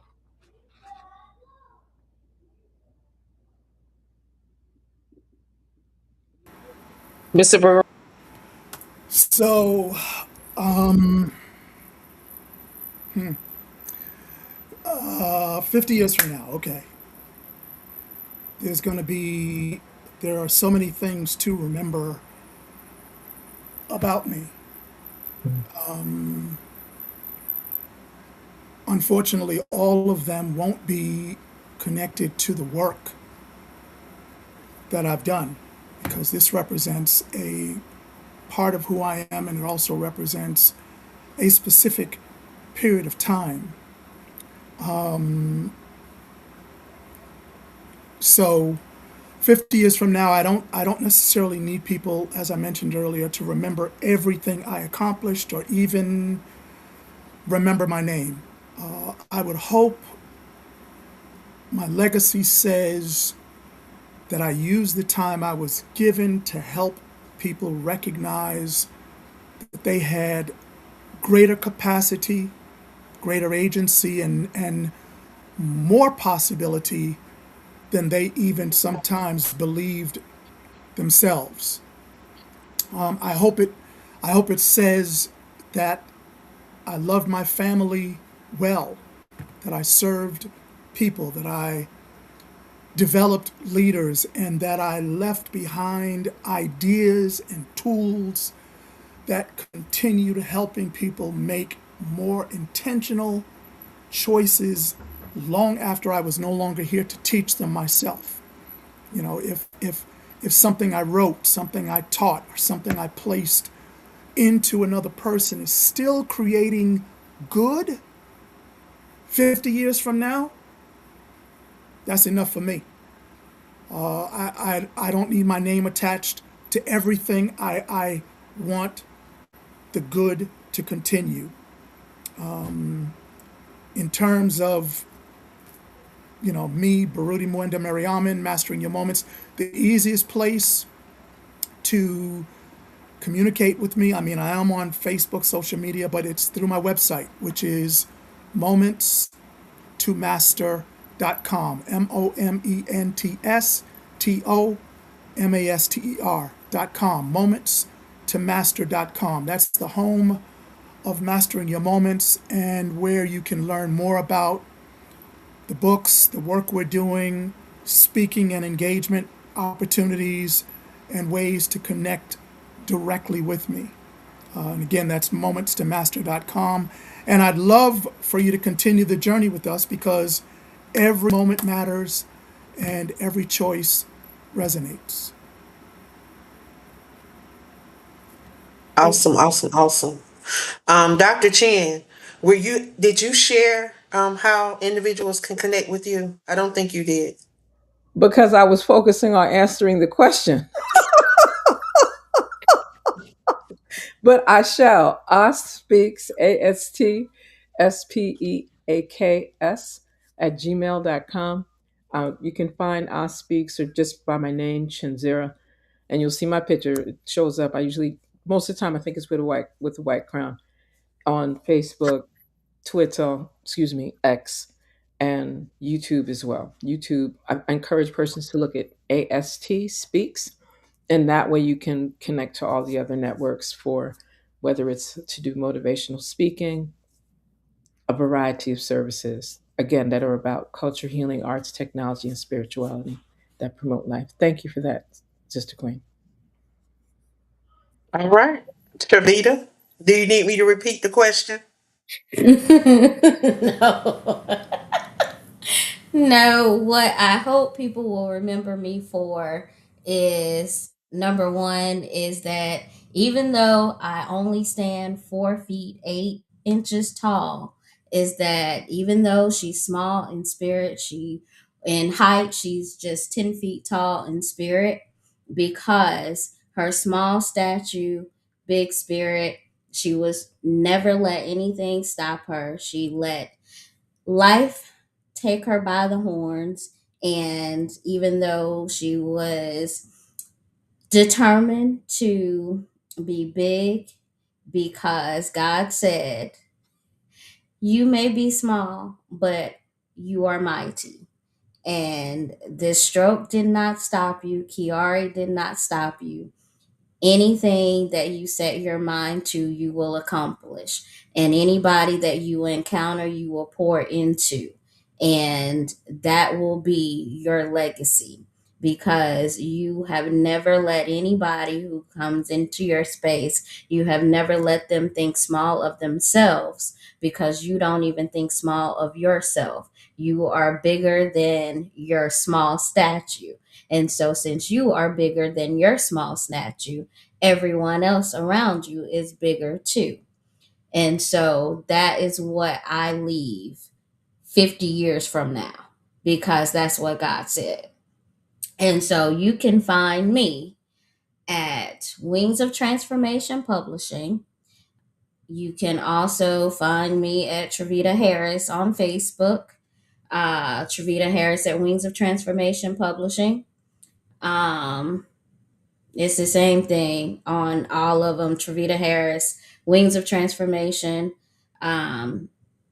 Mr. Burrow. So, 50 years from now, okay, there's going to be, there are so many things to remember about me. Unfortunately, all of them won't be connected to the work that I've done because this represents a part of who I am and it also represents a specific period of time. So 50 years from now, I don't necessarily need people, as I mentioned earlier, to remember everything I accomplished or even remember my name. I would hope my legacy says that I used the time I was given to help people recognize that they had greater capacity, greater agency, and more possibility than they even sometimes believed themselves. I hope it. I hope it says that I loved my family well, that I served people, that I developed leaders, and that I left behind ideas and tools that continue to helping people make more intentional choices long after I was no longer here to teach them myself. You know, if something I wrote, something I taught, or something I placed into another person is still creating good 50 years from now, that's enough for me. I don't need my name attached to everything. I want the good to continue. In terms of, me, Barudi Mwenda Mariaman, Mastering Your Moments, the easiest place to communicate with me, I mean, I am on Facebook, social media, but it's through my website, which is momentomaster.com. momentomaster.com. Momentomaster.com. That's the home of Mastering Your Moments and where you can learn more about the books, the work we're doing, speaking and engagement opportunities, and ways to connect directly with me. And again, that's momentomaster.com. And I'd love for you to continue the journey with us because every moment matters and every choice resonates. Awesome, awesome, awesome. Dr. Chen, did you share how individuals can connect with you? I don't think you did. Because I was focusing on answering the question. But I shall. Aspeaks, ASTSPEAKS at gmail.com. You can find Aspeaks or just by my name, Chinzira, and you'll see my picture. It shows up. I usually, most of the time, I think it's with a white crown on Facebook, Twitter, X, and YouTube as well. YouTube, I encourage persons to look at AST Speaks, and that way you can connect to all the other networks for whether it's to do motivational speaking, a variety of services, again, that are about culture, healing, arts, technology, and spirituality that promote life. Thank you for that. Sister Queen. All right. Travita, do you need me to repeat the question? No. No, what I hope people will remember me for is number one is that even though I only stand 4 feet 8 inches tall, is that even though she's small in spirit, she in height, she's just 10 feet tall in spirit because her small statue, big spirit, she was never let anything stop her. She let life take her by the horns. And even though she was determined to be big, because God said, you may be small, but you are mighty. And this stroke did not stop you. Kiari did not stop you. Anything that you set your mind to, you will accomplish. And anybody that you encounter, you will pour into. And that will be your legacy because you have never let anybody who comes into your space, you have never let them think small of themselves because you don't even think small of yourself. You are bigger than your small statue. And so, since you are bigger than your small statue, everyone else around you is bigger too. And so, that is what I leave 50 years from now because that's what God said. And so, you can find me at Wings of Transformation Publishing. You can also find me at Travita Harris on Facebook. Travita Harris at Wings of Transformation Publishing. Um, It's the same thing on all of them. Travita Harris, Wings of Transformation, um,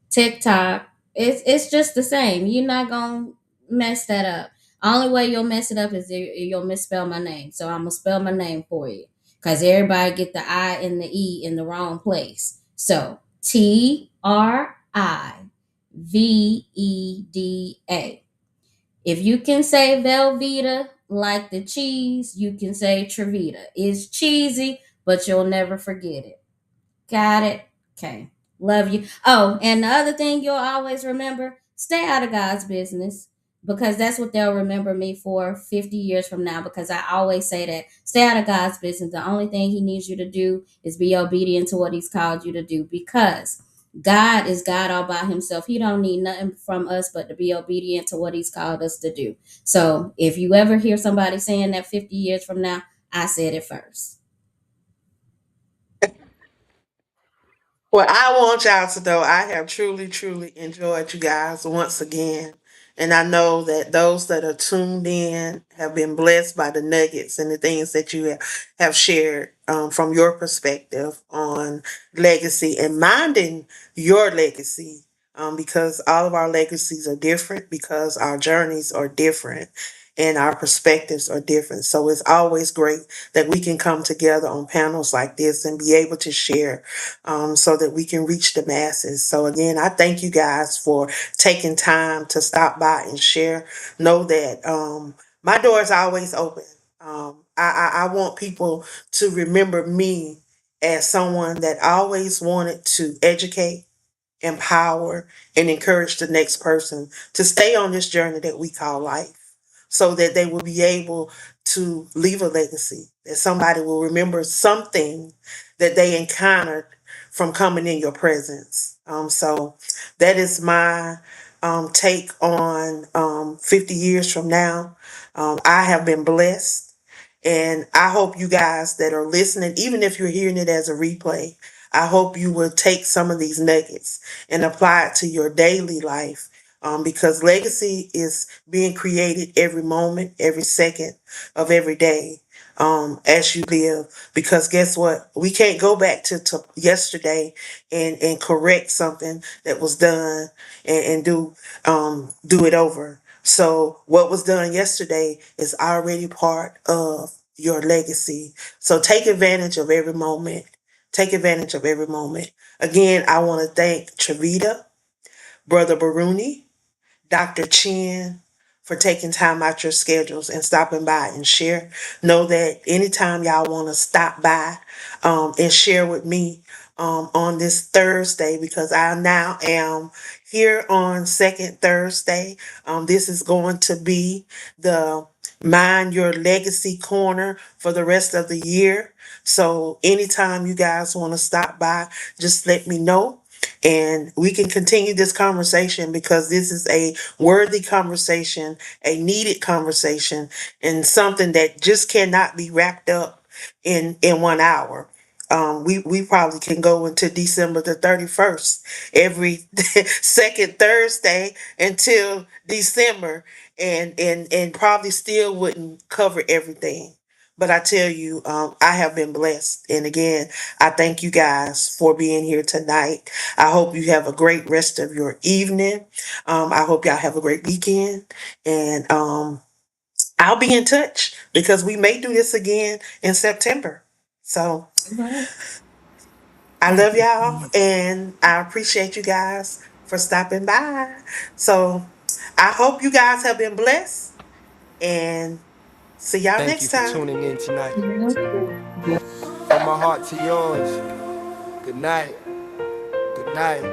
TikTok. It's just the same. You're not gonna mess that up. Only way you'll mess it up is you'll misspell my name. So I'm gonna spell my name for you because everybody get the I and the E in the wrong place. So Triveda. If you can say Velveeta like the cheese, you can say Trevita. It's cheesy, but you'll never forget it. Got it? Okay. Love you. Oh, and the other thing you'll always remember, stay out of God's business because that's what they'll remember me for 50 years from now because I always say that. Stay out of God's business. The only thing he needs you to do is be obedient to what he's called you to do because God is God all by himself. He don't need nothing from us but to be obedient to what he's called us to do. So if you ever hear somebody saying that 50 years from now, I said it first. Well, I want y'all to know I have truly, truly enjoyed you guys once again. And I know that those that are tuned in have been blessed by the nuggets and the things that you have shared from your perspective on legacy and minding your legacy. Because all of our legacies are different, because our journeys are different and our perspectives are different. So it's always great that we can come together on panels like this and be able to share so that we can reach the masses. So again, I thank you guys for taking time to stop by and share. Know that my door is always open. I want people to remember me as someone that always wanted to educate, empower, and encourage the next person to stay on this journey that we call life so that they will be able to leave a legacy, that somebody will remember something that they encountered from coming in your presence. So that is my take on 50 years from now. I have been blessed. And I hope you guys that are listening, even if you're hearing it as a replay, I hope you will take some of these nuggets and apply it to your daily life. Because legacy is being created every moment, every second of every day as you live. Because guess what? We can't go back to yesterday and correct something that was done and do it over. So what was done yesterday is already part of your legacy. So take advantage of every moment. Take advantage of every moment. Again, I want to thank Chavita, Brother Baruni, Dr. Chin for taking time out your schedules and stopping by and share. Know that anytime y'all want to stop by and share with me on this Thursday, because I now am here on second Thursday. This is going to be the Mind Your Legacy Corner for the rest of the year. So anytime you guys want to stop by, just let me know and we can continue this conversation, because this is a worthy conversation, a needed conversation, and something that just cannot be wrapped up in 1 hour. We probably can go into December the 31st every second Thursday until December, and probably still wouldn't cover everything. But I tell you, I have been blessed. And again, I thank you guys for being here tonight. I hope you have a great rest of your evening. I hope y'all have a great weekend. And I'll be in touch, because we may do this again in September. So Right. I Thank love you so y'all, much. and I appreciate you guys for stopping by. So I hope you guys have been blessed, and see y'all Thank you next for time. tuning in tonight. Real good. From my heart to yours. Good night. Good night.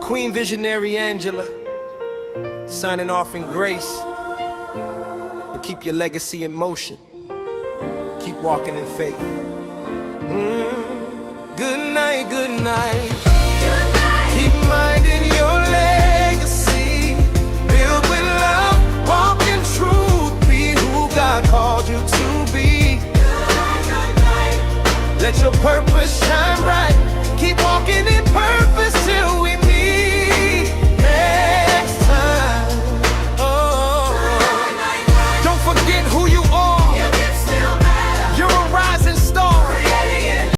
Queen Visionary Angela, signing off in grace. But keep your legacy in motion. Keep walking in faith. Good night, good night. Keep minding your legacy. Build with love, walk in truth. Be who God called you to be. Let your purpose